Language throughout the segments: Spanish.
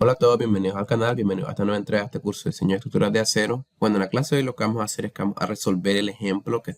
Hola a todos, bienvenidos al canal, bienvenidos a esta nueva entrega de este curso de diseño de estructuras de acero. Bueno, en la clase de hoy lo que vamos a hacer es que vamos a resolver el ejemplo que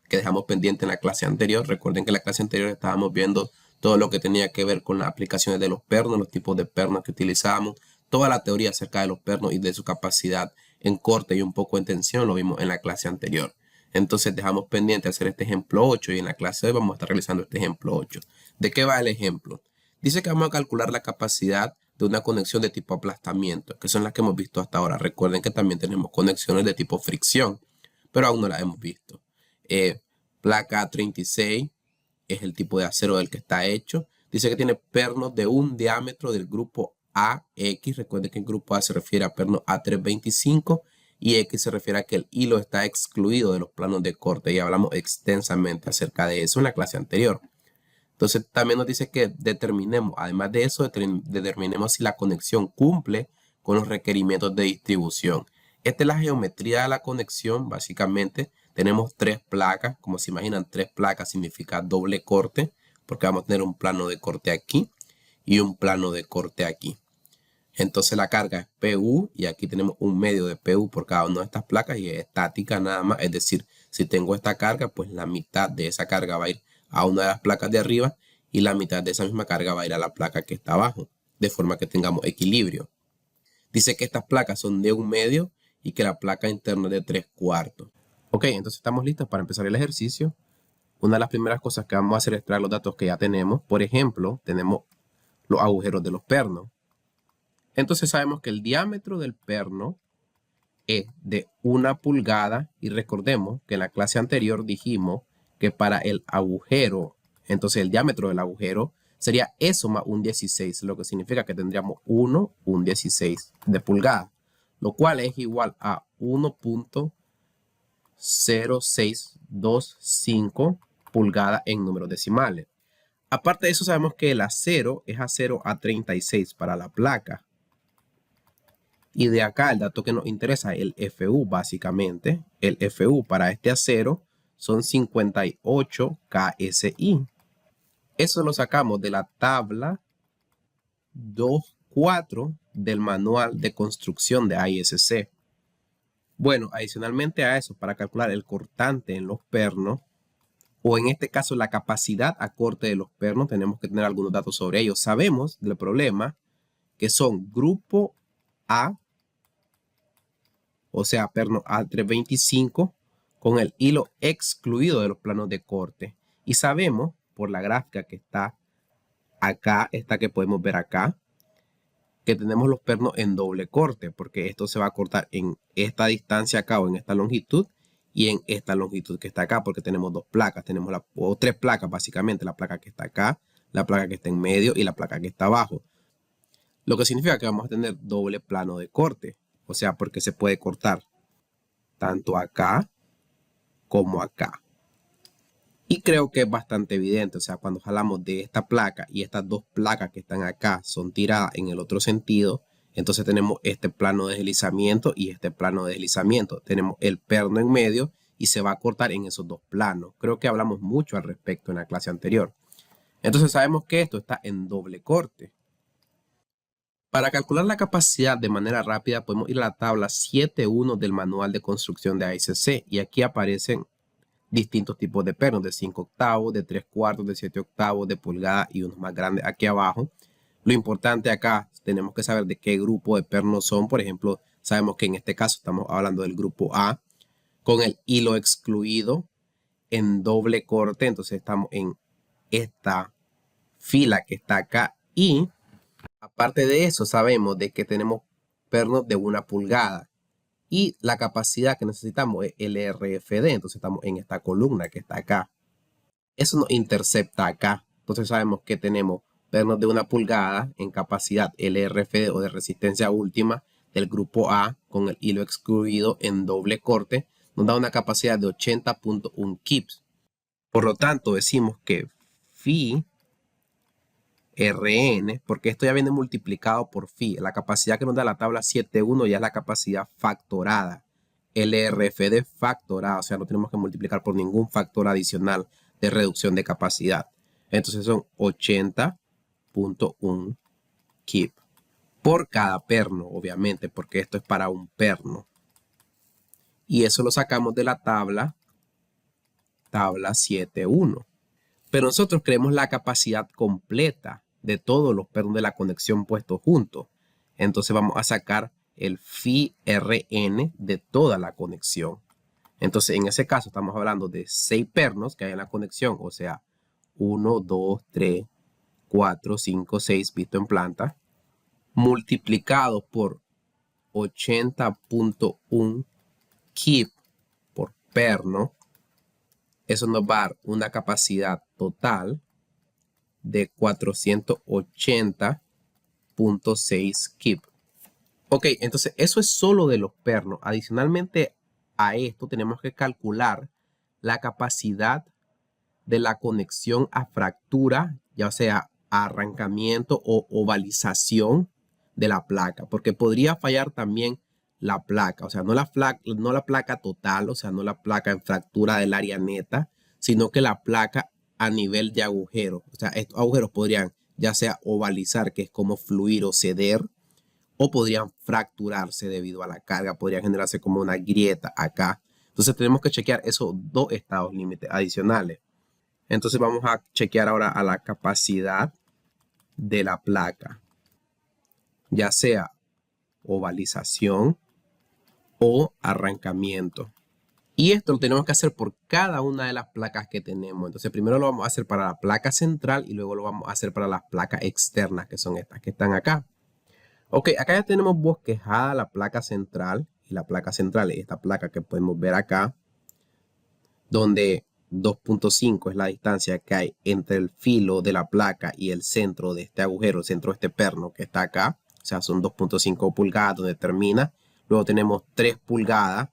dejamos pendiente en la clase anterior. Recuerden que en la clase anterior estábamos viendo todo lo que tenía que ver con las aplicaciones de los pernos, los tipos de pernos que utilizamos, toda la teoría acerca de los pernos y de su capacidad en corte y un poco en tensión, lo vimos en la clase anterior. Entonces dejamos pendiente hacer este ejemplo 8 y en la clase de hoy vamos a estar realizando este ejemplo 8. ¿De qué va el ejemplo? Dice que vamos a calcular la capacidad de una conexión de tipo aplastamiento, que son las que hemos visto hasta ahora. Recuerden que también tenemos conexiones de tipo fricción, pero aún no las hemos visto. Placa 36 es el tipo de acero del que está hecho. Dice que tiene pernos de un diámetro del grupo AX. Recuerden que el grupo A se refiere a pernos A325 y X se refiere a que el hilo está excluido de los planos de corte y hablamos extensamente acerca de eso en la clase anterior. Entonces también nos dice que determinemos, además de eso, determinemos si la conexión cumple con los requerimientos de distribución. Esta es la geometría de la conexión, básicamente. Tenemos tres placas, como se imaginan, tres placas significa doble corte, porque vamos a tener un plano de corte aquí y un plano de corte aquí. Entonces la carga es PU y aquí tenemos un medio de PU por cada una de estas placas y es estática nada más. Es decir, si tengo esta carga, pues la mitad de esa carga va a ir a una de las placas de arriba y la mitad de esa misma carga va a ir a la placa que está abajo, de forma que tengamos equilibrio. Dice que estas placas son de un medio y que la placa interna es de 3/4. Ok, entonces estamos listos para empezar el ejercicio. Una de las primeras cosas que vamos a hacer es extraer los datos que ya tenemos. Por ejemplo, tenemos los agujeros de los pernos. Entonces sabemos que el diámetro del perno es de 1 pulgada y recordemos que en la clase anterior dijimos que para el agujero, entonces el diámetro del agujero sería eso más un 16, lo que significa que tendríamos un 16 de pulgada, lo cual es igual a 1.0625 pulgadas en números decimales. Aparte de eso, sabemos que el acero es acero A36 para la placa. Y de acá el dato que nos interesa, el FU básicamente. El FU para este acero son 58 KSI. Eso lo sacamos de la tabla 2.4 del manual de construcción de ISC. Bueno, adicionalmente a eso, para calcular el cortante en los pernos, o en este caso la capacidad a corte de los pernos, tenemos que tener algunos datos sobre ellos. Sabemos del problema que son grupo A, o sea, perno A325, con el hilo excluido de los planos de corte. Y sabemos, por la gráfica que está acá, esta que podemos ver acá, que tenemos los pernos en doble corte, porque esto se va a cortar en esta distancia acá o en esta longitud y en esta longitud que está acá, porque tenemos dos placas, tenemos o tres placas básicamente, la placa que está acá, la placa que está en medio y la placa que está abajo. Lo que significa que vamos a tener doble plano de corte, o sea, porque se puede cortar tanto acá como acá. Y creo que es bastante evidente, o sea, cuando jalamos de esta placa y estas dos placas que están acá son tiradas en el otro sentido, entonces tenemos este plano de deslizamiento y este plano de deslizamiento. Tenemos el perno en medio y se va a cortar en esos dos planos. Creo que hablamos mucho al respecto en la clase anterior. Entonces sabemos que esto está en doble corte. Para calcular la capacidad de manera rápida podemos ir a la tabla 7.1 del manual de construcción de ISC y aquí aparecen distintos tipos de pernos, de 5 octavos, de 3/4, de 7 octavos, de pulgada y unos más grandes aquí abajo. Lo importante acá, tenemos que saber de qué grupo de pernos son. Por ejemplo, sabemos que en este caso estamos hablando del grupo A con el hilo excluido en doble corte. Entonces estamos en esta fila que está acá y aparte de eso sabemos de que tenemos pernos de 1 pulgada. Y la capacidad que necesitamos es LRFD, entonces estamos en esta columna que está acá. Eso nos intercepta acá. Entonces sabemos que tenemos pernos de 1 pulgada en capacidad LRFD o de resistencia última del grupo A con el hilo excluido en doble corte. Nos da una capacidad de 80.1 kips. Por lo tanto, decimos que phi Rn, porque esto ya viene multiplicado por phi. La capacidad que nos da la tabla 7.1 ya es la capacidad factorada. LRFD factorada, o sea, no tenemos que multiplicar por ningún factor adicional de reducción de capacidad. Entonces son 80.1 kip. por cada perno, obviamente, porque esto es para un perno. Y eso lo sacamos de la tabla 7.1. Pero nosotros queremos la capacidad completa de todos los pernos de la conexión puestos juntos. Entonces vamos a sacar el phi Rn de toda la conexión. Entonces en ese caso estamos hablando de 6 pernos que hay en la conexión, o sea, 1, 2, 3, 4, 5, 6 visto en planta, multiplicado por 80.1 kip por perno. Eso nos va a dar una capacidad total de 480.6 kip. Ok, entonces eso es solo de los pernos. Adicionalmente a esto tenemos que calcular la capacidad de la conexión a fractura, ya sea arrancamiento o ovalización de la placa, porque podría fallar también la placa, o sea, no la placa total, o sea, no la placa en fractura del área neta, sino que la placa a nivel de agujero. O sea, estos agujeros podrían ya sea ovalizar, que es como fluir o ceder, o podrían fracturarse debido a la carga, podría generarse como una grieta acá. Entonces tenemos que chequear esos dos estados límites adicionales. Entonces vamos a chequear ahora a la capacidad de la placa, ya sea ovalización o arrancamiento. Y esto lo tenemos que hacer por cada una de las placas que tenemos. Entonces primero lo vamos a hacer para la placa central y luego lo vamos a hacer para las placas externas, que son estas que están acá. Ok, acá ya tenemos bosquejada la placa central. Y la placa central es esta placa que podemos ver acá, donde 2.5 es la distancia que hay entre el filo de la placa y el centro de este agujero, el centro de este perno que está acá. O sea, son 2.5 pulgadas donde termina. Luego tenemos 3 pulgadas,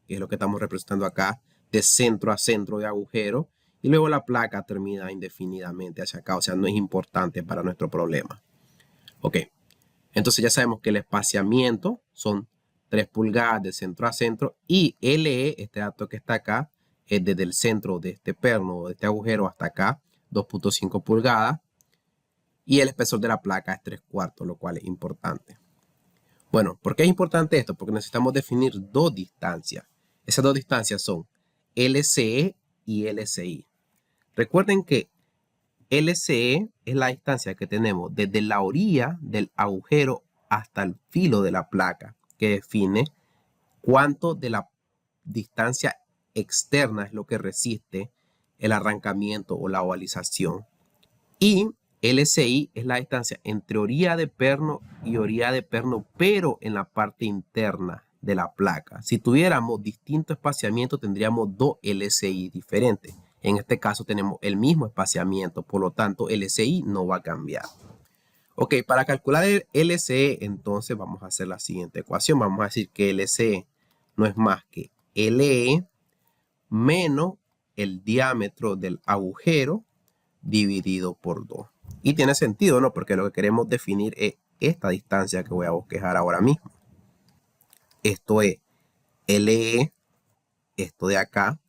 que es lo que estamos representando acá, de centro a centro de agujero. Y luego la placa termina indefinidamente hacia acá. O sea, no es importante para nuestro problema. Ok, entonces ya sabemos que el espaciamiento son 3 pulgadas de centro a centro. Y LE, este dato que está acá, es desde el centro de este perno, de este agujero hasta acá, 2.5 pulgadas. Y el espesor de la placa es 3/4, lo cual es importante. Bueno, ¿por qué es importante esto? Porque necesitamos definir dos distancias. Esas dos distancias son LCE y LCI. Recuerden que LCE es la distancia que tenemos desde la orilla del agujero hasta el filo de la placa, que define cuánto de la distancia externa es lo que resiste el arrancamiento o la ovalización. Y LCI es la distancia entre orilla de perno y orilla de perno, pero en la parte interna de la placa. Si tuviéramos distinto espaciamiento, tendríamos dos LCI diferentes. En este caso tenemos el mismo espaciamiento, por lo tanto LCI no va a cambiar. Ok, para calcular el LCE, entonces vamos a hacer la siguiente ecuación. Vamos a decir que LCE no es más que LE menos el diámetro del agujero dividido por 2. Y tiene sentido, ¿no? Porque lo que queremos definir es esta distancia que voy a bosquejar ahora mismo. Esto es LE, esto de acá.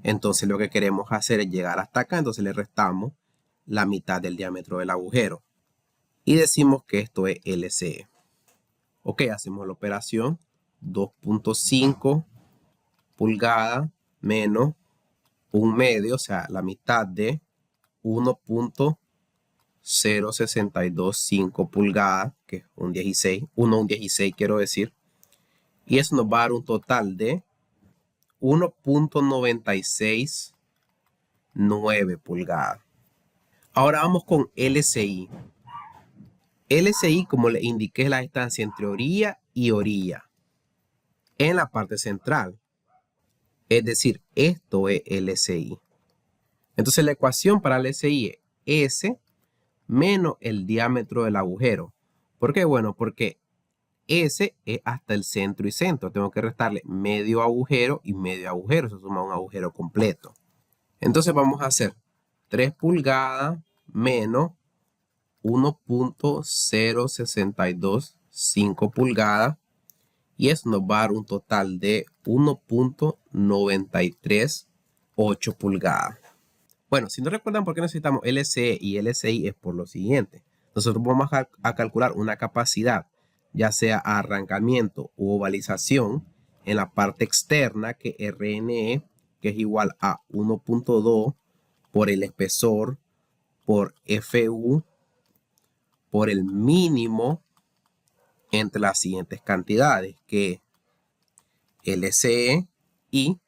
Entonces lo que queremos hacer es llegar hasta acá. Entonces le restamos la mitad del diámetro del agujero. Y decimos que esto es LCE. Ok, hacemos la operación. 2.5 pulgadas menos 1/2, o sea, la mitad de 1.0625 pulgadas, que es un 16, 1/16 quiero decir. Y eso nos va a dar un total de 1.969 pulgadas. Ahora vamos con LCI. LCI, como le indiqué, es la distancia entre orilla y orilla en la parte central. Es decir, esto es LCI. Entonces la ecuación para LCI es S menos el diámetro del agujero. ¿Por qué? Bueno, porque S es hasta el centro y centro. Tengo que restarle medio agujero y medio agujero. Se suma un agujero completo. Entonces vamos a hacer 3 pulgadas menos 1.0625 pulgadas. Y eso nos va a dar un total de 1.938 pulgadas. Bueno, si no recuerdan por qué necesitamos LCE y LCI es por lo siguiente. nosotros vamos a calcular una capacidad, ya sea arrancamiento u ovalización, en la parte externa, que RNE, que es igual a 1.2 por el espesor por FU por el mínimo entre las siguientes cantidades, que LCE y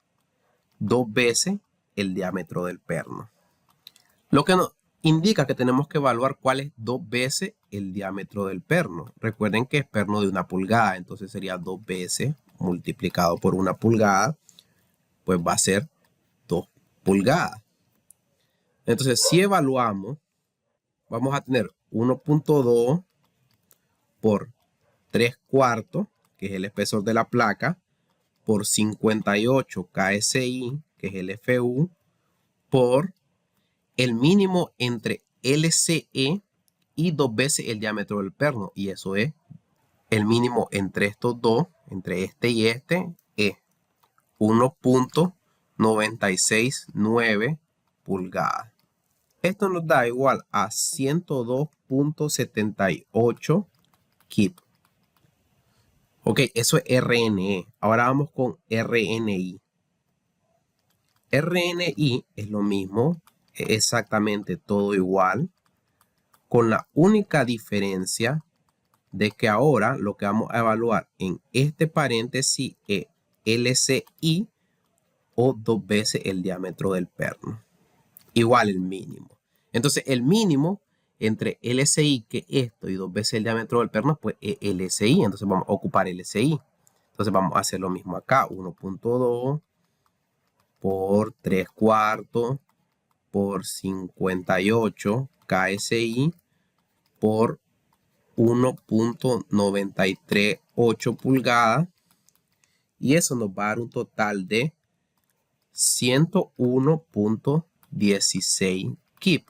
2 veces el diámetro del perno. Lo que nos indica que tenemos que evaluar cuál es 2 veces el diámetro del perno. Recuerden que es perno de 1 pulgada, entonces sería 2 veces multiplicado por 1 pulgada, pues va a ser 2 pulgadas. Entonces, si evaluamos, vamos a tener 1.2 por 3/4, que es el espesor de la placa, por 58 KSI, que es el FU, por el mínimo entre LCE y 2 veces el diámetro del perno. Y eso es el mínimo entre estos dos, entre este y este, es 1.969 pulgadas. Esto nos da igual a 102.78 kip. Ok, eso es RNE. Ahora vamos con RNI. RNI es lo mismo, es exactamente todo igual, con la única diferencia de que ahora lo que vamos a evaluar en este paréntesis es LCI o 2 veces el diámetro del perno. Igual el mínimo. Entonces el mínimo entre LCI, que esto, y 2 veces el diámetro del perno, pues es LCI. Entonces vamos a ocupar LCI. Entonces vamos a hacer lo mismo acá. 1.2 por 3/4 por 58 KSI por 1.938 pulgadas. Y eso nos va a dar un total de 101.16 kip.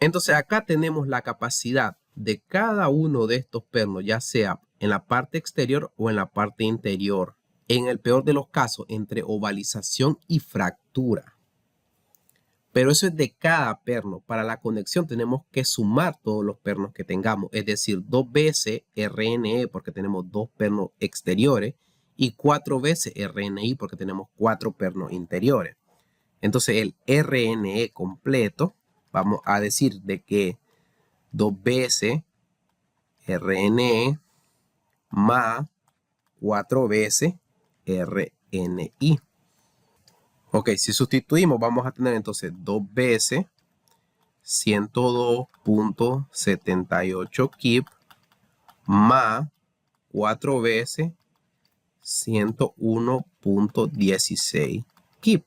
Entonces acá tenemos la capacidad de cada uno de estos pernos, ya sea en la parte exterior o en la parte interior. En el peor de los casos, entre ovalización y fractura. Pero eso es de cada perno. Para la conexión tenemos que sumar todos los pernos que tengamos. Es decir, 2 veces RNE porque tenemos 2 pernos exteriores y 4 veces RNI porque tenemos 4 pernos interiores. Entonces el RNE completo, vamos a decir de que 2 veces RNE más 4 veces RNI. Ok, si sustituimos vamos a tener entonces 2 veces 102.78 kip más 4 veces 101.16 kip.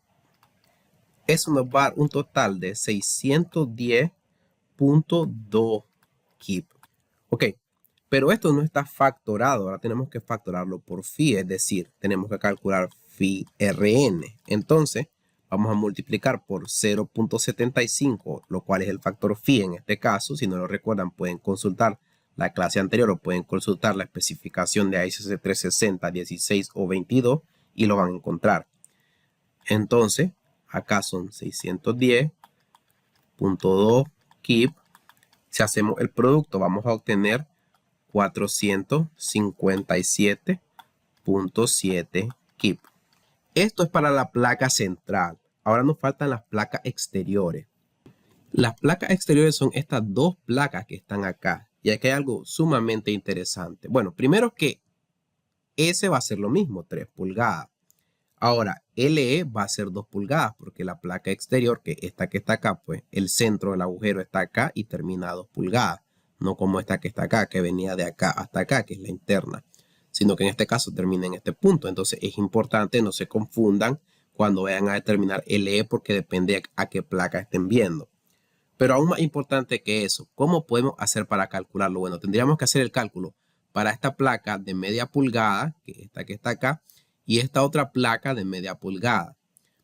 Eso nos va a dar un total de 610.2 kip. Ok, pero esto no está factorado. Ahora tenemos que factorarlo por phi, es decir, tenemos que calcular phi RN. Entonces, vamos a multiplicar por 0.75, lo cual es el factor phi en este caso. Si no lo recuerdan, pueden consultar la clase anterior o pueden consultar la especificación de ISO 360, 16 o 22 y lo van a encontrar. Entonces, acá son 610.2 kip. Si hacemos el producto, vamos a obtener 457.7 kip. Esto es para la placa central. Ahora nos faltan las placas exteriores. Las placas exteriores son estas dos placas que están acá. Y aquí hay algo sumamente interesante. Bueno, primero que ese va a ser lo mismo, 3 pulgadas. Ahora, LE va a ser 2 pulgadas porque la placa exterior, que esta que está acá, pues el centro del agujero está acá y termina a 2 pulgadas. No como esta que está acá, que venía de acá hasta acá, que es la interna, sino que en este caso termina en este punto. Entonces es importante no se confundan cuando vayan a determinar LE porque depende a qué placa estén viendo. Pero aún más importante que eso, ¿cómo podemos hacer para calcularlo? Bueno, tendríamos que hacer el cálculo para esta placa de media pulgada, que es esta que está acá, y esta otra placa de media pulgada.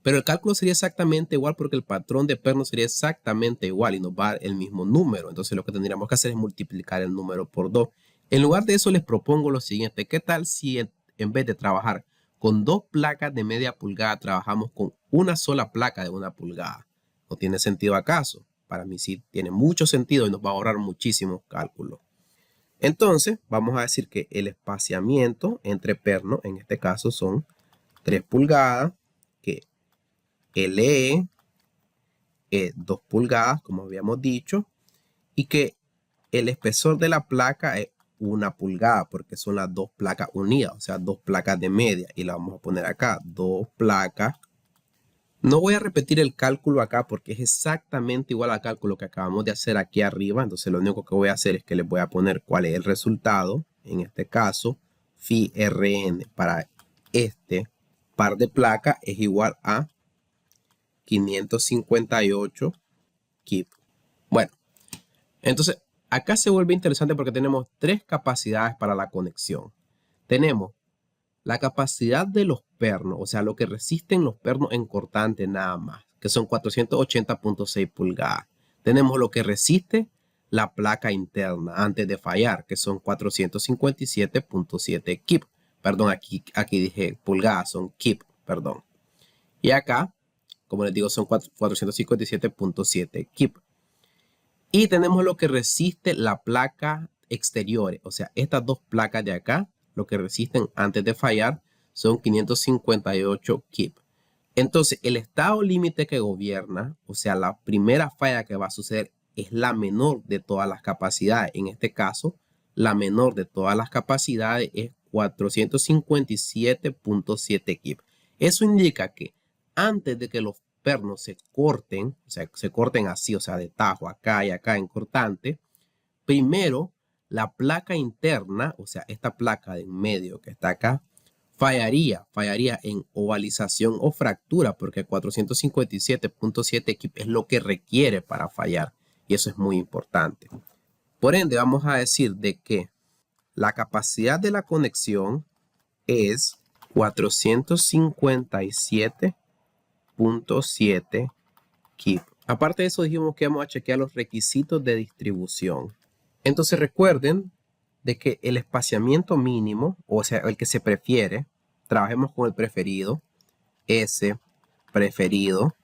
Pero el cálculo sería exactamente igual porque el patrón de perno sería exactamente igual y nos va a dar el mismo número. Entonces lo que tendríamos que hacer es multiplicar el número por 2. En lugar de eso les propongo lo siguiente. ¿Qué tal si en vez de trabajar con 2 placas de media pulgada trabajamos con una sola placa de 1 pulgada? ¿No tiene sentido acaso? para mí sí tiene mucho sentido y nos va a ahorrar muchísimos cálculos. Entonces, vamos a decir que el espaciamiento entre pernos, en este caso, son 3 pulgadas, que LE es 2 pulgadas, como habíamos dicho, y que el espesor de la placa es 1 pulgada, porque son las 2 placas unidas, o sea, 2 placas de media, y la vamos a poner acá, 2 placas. No voy a repetir el cálculo acá porque es exactamente igual al cálculo que acabamos de hacer aquí arriba. Entonces lo único que voy a hacer es que les voy a poner cuál es el resultado. En este caso, phi RN para este par de placas es igual a 558 kip. Bueno, entonces acá se vuelve interesante porque tenemos 3 capacidades para la conexión. Tenemos la capacidad de los pernos, o sea, lo que resisten los pernos en cortante nada más, que son 480.6 pulgadas. Tenemos lo que resiste la placa interna antes de fallar, que son 457.7 kip. Perdón, aquí dije pulgadas, son kip, perdón. Y acá, como les digo, son 457.7 kip. Y tenemos lo que resiste la placa exterior, o sea, estas 2 placas de acá, lo que resisten antes de fallar son 558 kip. Entonces, el estado límite que gobierna, o sea, la primera falla que va a suceder es la menor de todas las capacidades. En este caso, la menor de todas las capacidades es 457.7 kip. Eso indica que antes de que los pernos se corten, o sea, se corten así, o sea, de tajo acá y acá en cortante, primero la placa interna, o sea, esta placa de en medio que está acá, fallaría en ovalización o fractura, porque 457.7 kip es lo que requiere para fallar, y eso es muy importante. Por ende, vamos a decir de que la capacidad de la conexión es 457.7 kip. Aparte de eso, dijimos que vamos a chequear los requisitos de distribución. Entonces recuerden de que el espaciamiento mínimo, o sea, el que se prefiere, trabajemos con el preferido, S preferido,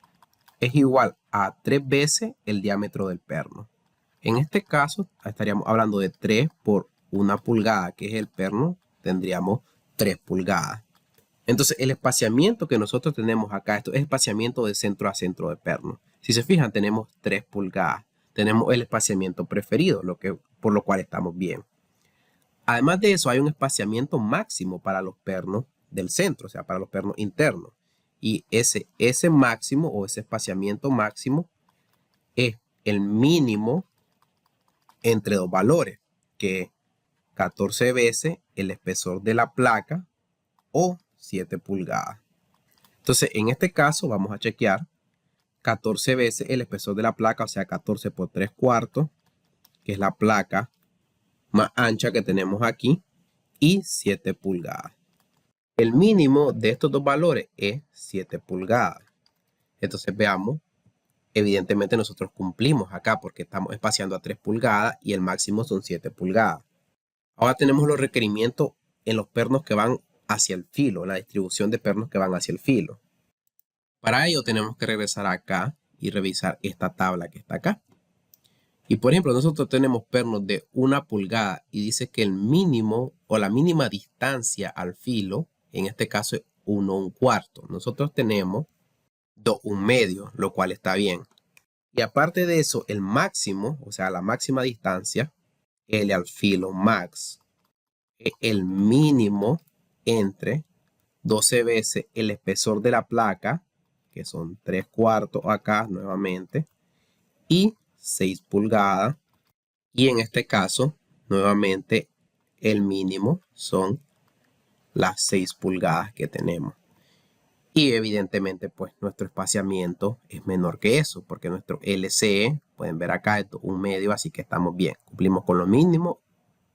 es igual a 3 veces el diámetro del perno. En este caso, estaríamos hablando de 3 por 1 pulgada, que es el perno, tendríamos 3 pulgadas. Entonces, el espaciamiento que nosotros tenemos acá, esto es espaciamiento de centro a centro de perno. Si se fijan, tenemos 3 pulgadas. Tenemos el espaciamiento preferido, por lo cual estamos bien. Además de eso, hay un espaciamiento máximo para los pernos del centro, o sea, para los pernos internos. Y ese máximo o ese espaciamiento máximo es el mínimo entre 2 valores, que es 14 veces el espesor de la placa o 7 pulgadas. Entonces, en este caso, vamos a chequear 14 veces el espesor de la placa, o sea, 14 por 3 cuartos, que es la placa más ancha que tenemos aquí, y 7 pulgadas. El mínimo de estos 2 valores es 7 pulgadas. Entonces veamos, evidentemente nosotros cumplimos acá porque estamos espaciando a 3 pulgadas y el máximo son 7 pulgadas. Ahora tenemos los requerimientos en los pernos que van hacia el filo, la distribución de pernos que van hacia el filo. Para ello tenemos que regresar acá y revisar esta tabla que está acá. Y por ejemplo, nosotros tenemos pernos de 1 pulgada y dice que el mínimo o la mínima distancia al filo, en este caso es 1/4. Nosotros tenemos 2/1, lo cual está bien. Y aparte de eso, el máximo, o sea, la máxima distancia, L al filo max, es el mínimo entre 12 veces el espesor de la placa, que son 3 cuartos acá nuevamente, y 6 pulgadas. Y en este caso, nuevamente, el mínimo son las 6 pulgadas que tenemos. Y evidentemente, pues nuestro espaciamiento es menor que eso, porque nuestro LCE, pueden ver acá, esto es 1/2, así que estamos bien. Cumplimos con lo mínimo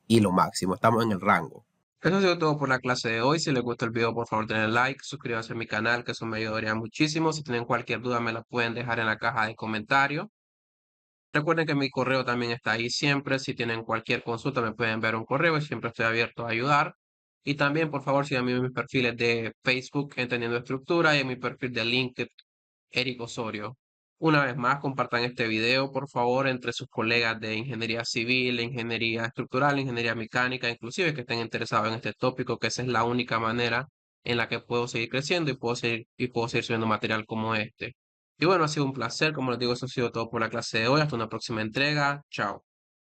y lo máximo. Estamos en el rango. Eso ha sido todo por la clase de hoy. Si les gustó el video, por favor denle like, suscríbanse a mi canal, que eso me ayudaría muchísimo. Si tienen cualquier duda, me la pueden dejar en la caja de comentarios. Recuerden que mi correo también está ahí siempre. Si tienen cualquier consulta, me pueden enviar un correo y siempre estoy abierto a ayudar. Y también, por favor, síganme en mis perfiles de Facebook, Entendiendo Estructura, y en mi perfil de LinkedIn, Eric Osorio. Una vez más, compartan este video, por favor, entre sus colegas de ingeniería civil, ingeniería estructural, ingeniería mecánica, inclusive que estén interesados en este tópico, que esa es la única manera en la que puedo seguir creciendo y puedo seguir subiendo material como este. Y bueno, ha sido un placer, como les digo, eso ha sido todo por la clase de hoy. Hasta una próxima entrega. Chao.